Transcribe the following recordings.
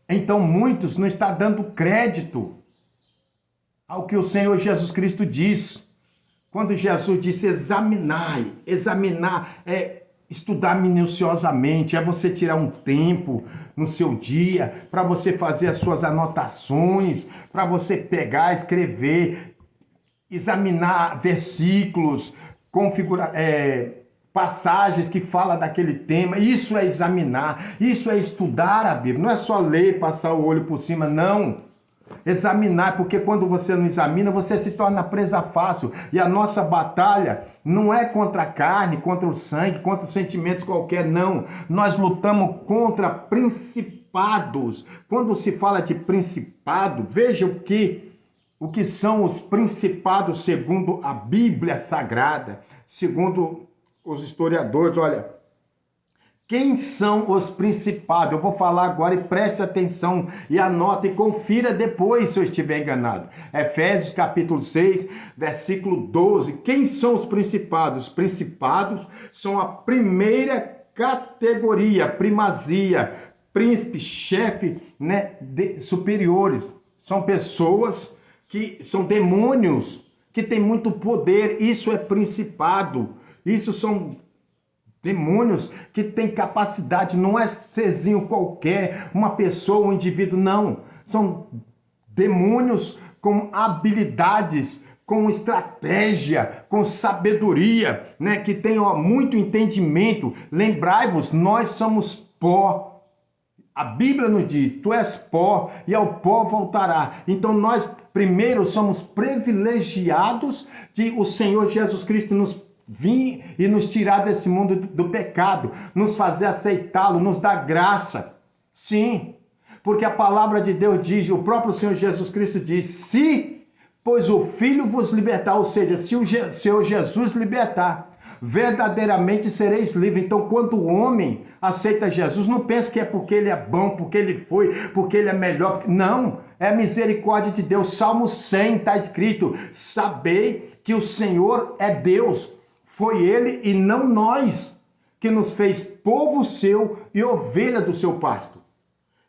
Então muitos não estão dando crédito ao que o Senhor Jesus Cristo diz. Quando Jesus disse examinar é estudar minuciosamente, é você tirar um tempo no seu dia para você fazer as suas anotações, para você pegar, escrever, examinar versículos, passagens que falam daquele tema. Isso é examinar, isso é estudar a Bíblia. Não é só ler, passar o olho por cima, não. Examinar, porque quando você não examina, você se torna presa fácil. E a nossa batalha não é contra a carne, contra o sangue, contra sentimentos qualquer, não. Nós lutamos contra principados. Quando se fala de principado, veja o que são os principados segundo a Bíblia Sagrada, segundo os historiadores. Olha, quem são os principados? Eu vou falar agora e preste atenção e anota e confira depois se eu estiver enganado. Efésios capítulo 6, versículo 12. Quem são os principados? Os principados são a primeira categoria, primazia, príncipe, chefe, né, superiores. São pessoas que são demônios, que têm muito poder. Isso é principado. Isso são demônios que têm capacidade, não é serzinho qualquer, uma pessoa, um indivíduo, não. São demônios com habilidades, com estratégia, com sabedoria, né? Que têm muito entendimento. Lembrai-vos, nós somos pó. A Bíblia nos diz, tu és pó e ao pó voltará. Então nós primeiro somos privilegiados de o Senhor Jesus Cristo nos vir e nos tirar desse mundo do pecado, nos fazer aceitá-lo, nos dar graça. Sim, porque a palavra de Deus diz, o próprio Senhor Jesus Cristo diz, se, pois o Filho vos libertar, ou seja, se o Senhor Jesus libertar, verdadeiramente sereis livres. Então, quando o homem aceita Jesus, não pense que é porque ele é bom, porque ele foi, porque ele é melhor. Não, é a misericórdia de Deus. Salmo 100 está escrito, sabei que o Senhor é Deus. Foi ele e não nós que nos fez povo seu e ovelha do seu pasto.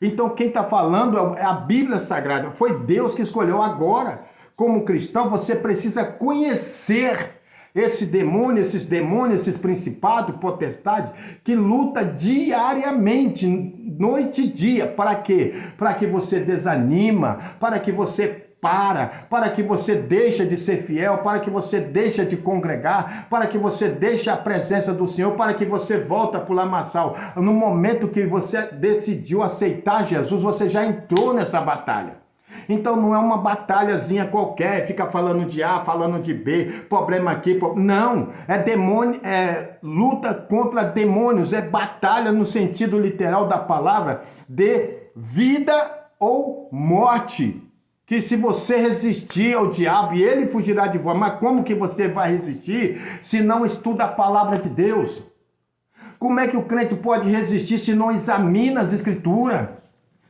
Então quem está falando é a Bíblia Sagrada. Foi Deus que escolheu. Agora, como cristão, você precisa conhecer esses demônios, esses principados, potestades, que luta diariamente, noite e dia. Para quê? Para que você desanima, para que você para que você deixe de ser fiel, para que você deixe de congregar, para que você deixe a presença do Senhor, para que você volte para o lamaçal. No momento que você decidiu aceitar Jesus, você já entrou nessa batalha. Então não é uma batalhazinha qualquer, fica falando de A, falando de B, problema aqui, não, é demônio, é luta contra demônios, é batalha no sentido literal da palavra, de vida ou morte. Que se você resistir ao diabo e ele fugirá de vós, mas como que você vai resistir se não estuda a palavra de Deus? Como é que o crente pode resistir se não examina as escrituras?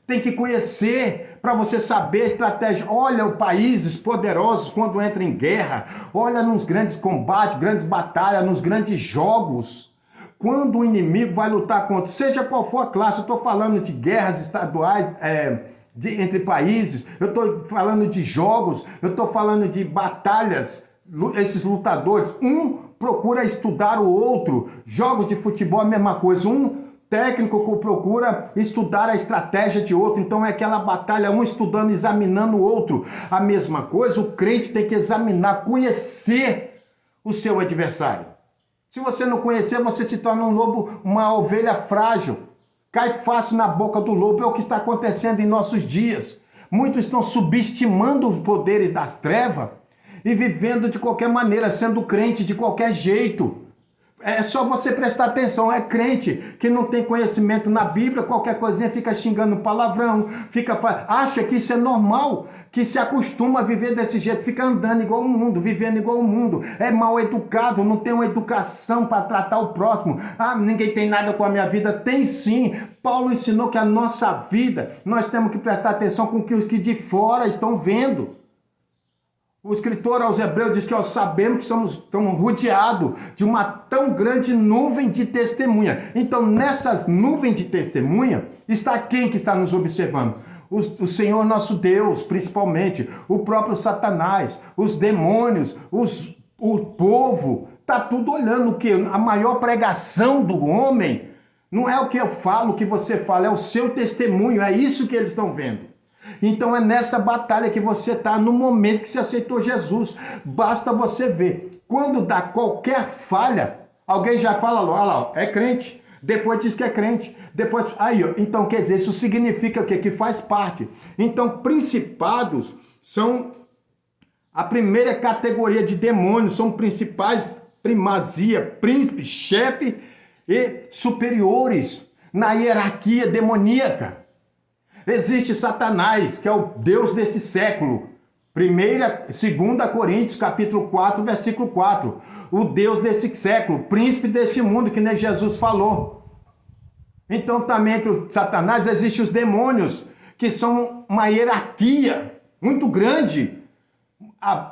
Tem que conhecer para você saber a estratégia. Olha os países poderosos quando entram em guerra, olha nos grandes combates, grandes batalhas, nos grandes jogos. Quando o inimigo vai lutar contra, seja qual for a classe, eu estou falando de guerras estaduais, entre países, eu estou falando de jogos, eu estou falando de batalhas, esses lutadores, um procura estudar o outro, jogos de futebol a mesma coisa, um técnico que procura estudar a estratégia de outro, então é aquela batalha, um estudando, examinando o outro, a mesma coisa, o crente tem que examinar, conhecer o seu adversário. Se você não conhecer, você se torna um lobo, uma ovelha frágil, cai fácil na boca do lobo. É o que está acontecendo em nossos dias. Muitos estão subestimando os poderes das trevas e vivendo de qualquer maneira, sendo crente de qualquer jeito. É só você prestar atenção, é crente que não tem conhecimento na Bíblia, qualquer coisinha fica xingando palavrão, acha que isso é normal, que se acostuma a viver desse jeito, fica andando igual o mundo, vivendo igual o mundo, é mal educado, não tem uma educação para tratar o próximo. Ah, ninguém tem nada com a minha vida. Tem sim. Paulo ensinou que a nossa vida, nós temos que prestar atenção com o que os que de fora estão vendo. O escritor aos Hebreus diz que sabemos que estamos rodeados de uma tão grande nuvem de testemunha. Então, nessas nuvens de testemunha, Está quem que está nos observando? O Senhor nosso Deus, principalmente, o próprio Satanás, os demônios, o povo, está tudo olhando o quê? A maior pregação do homem não é o que eu falo, o que você fala, é o seu testemunho, é isso que eles estão vendo. Então é nessa batalha que você está no momento que você aceitou Jesus. Basta você ver. Quando dá qualquer falha, alguém já fala, olha lá, é crente. Depois diz que é crente. Depois, aí, ó, então quer dizer, isso significa o quê? Que faz parte. Então, principados são a primeira categoria de demônios, são principais, primazia, príncipe, chefe e superiores na hierarquia demoníaca. Existe Satanás, que é o Deus desse século. 2 Coríntios, capítulo 4, versículo 4. O Deus desse século, príncipe deste mundo, que nem Jesus falou. Então também entre o Satanás existem os demônios, que são uma hierarquia muito grande.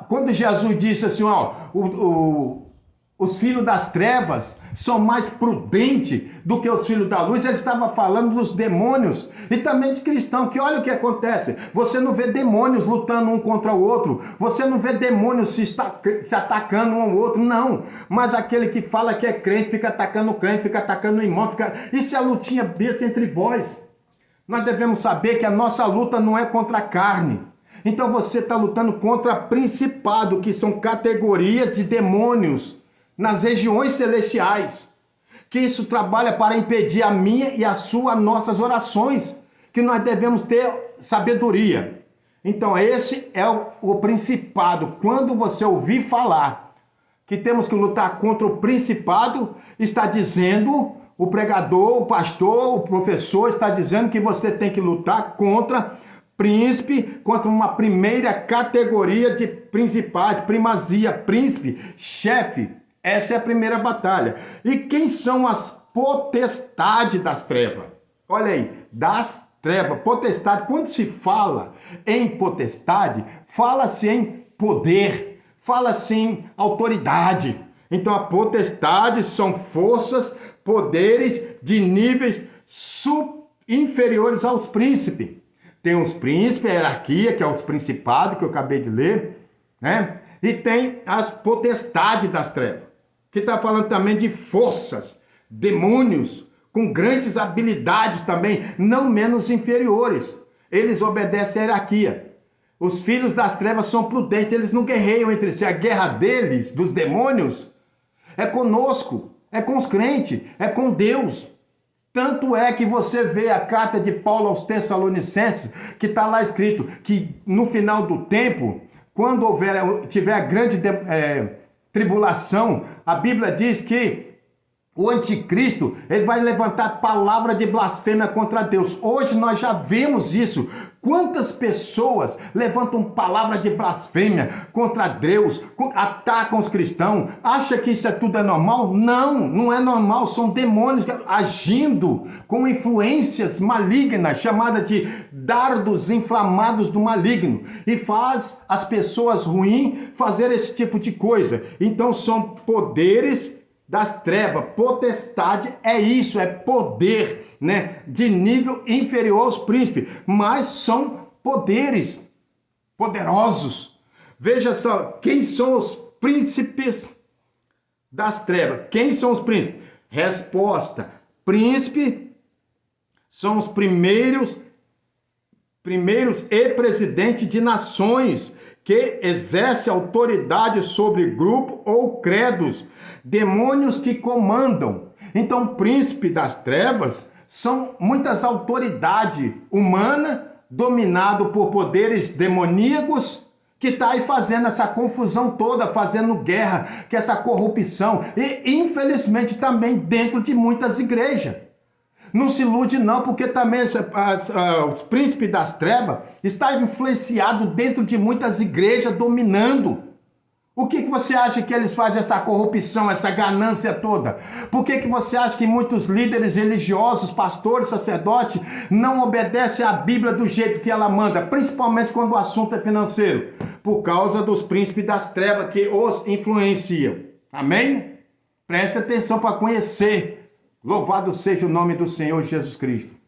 Quando Jesus disse assim, ó, os filhos das trevas são mais prudentes do que os filhos da luz, ele estava falando dos demônios e também dos cristãos, que olha o que acontece, você não vê demônios lutando um contra o outro, você não vê demônios se atacando um ao outro, não, mas aquele que fala que é crente, fica atacando o crente, fica atacando o irmão, isso é a lutinha besta entre vós. Nós devemos saber que a nossa luta não é contra a carne. Então você está lutando contra principado, que são categorias de demônios nas regiões celestiais, que isso trabalha para impedir a minha e a sua, nossas orações, que nós devemos ter sabedoria. Então esse é o principado. Quando você ouvir falar que temos que lutar contra o principado, está dizendo, o pregador, o pastor, o professor está dizendo que você tem que lutar contra príncipe, contra uma primeira categoria de principais, primazia, príncipe, chefe. Essa é a primeira batalha. E quem são as potestades das trevas? Olha aí, das trevas, potestade. Quando se fala em potestade, fala-se em poder, fala-se em autoridade. Então a potestade são forças, poderes de níveis inferiores aos príncipes. Tem os príncipes, a hierarquia, que é os principados, que eu acabei de ler, né? E tem as potestades das trevas, que está falando também de forças, demônios, com grandes habilidades também, não menos inferiores. Eles obedecem à hierarquia. Os filhos das trevas são prudentes, eles não guerreiam entre si. A guerra deles, dos demônios, é conosco, é com os crentes, é com Deus. Tanto é que você vê a carta de Paulo aos Tessalonicenses, que está lá escrito que no final do tempo, quando tiver a grande tribulação, a Bíblia diz que o anticristo, ele vai levantar palavra de blasfêmia contra Deus. Hoje nós já vemos isso. Quantas pessoas levantam palavra de blasfêmia contra Deus, atacam os cristãos, acha que isso tudo é normal? Não, não é normal, são demônios agindo com influências malignas, chamadas de dardos inflamados do maligno, e faz as pessoas ruins fazer esse tipo de coisa. Então são poderes das trevas. Potestade é isso, é poder, né, de nível inferior aos príncipes, mas são poderes poderosos. Veja só, quem são os príncipes das trevas? Quem são os príncipes? Resposta: príncipe são os primeiros e presidentes de nações que exerce autoridade sobre grupo ou credos, demônios que comandam. Então, príncipe das trevas são muitas autoridades humanas, dominado por poderes demoníacos, que está aí fazendo essa confusão toda, fazendo guerra, que essa corrupção, e infelizmente também dentro de muitas igrejas. Não se ilude não, porque também os príncipes das trevas estão influenciados dentro de muitas igrejas, dominando. O que você acha que eles fazem essa corrupção, essa ganância toda? Por que você acha que muitos líderes religiosos, pastores, sacerdotes, não obedecem à Bíblia do jeito que ela manda, principalmente quando o assunto é financeiro? Por causa dos príncipes das trevas que os influenciam. Amém? Preste atenção para conhecer. Louvado seja o nome do Senhor Jesus Cristo.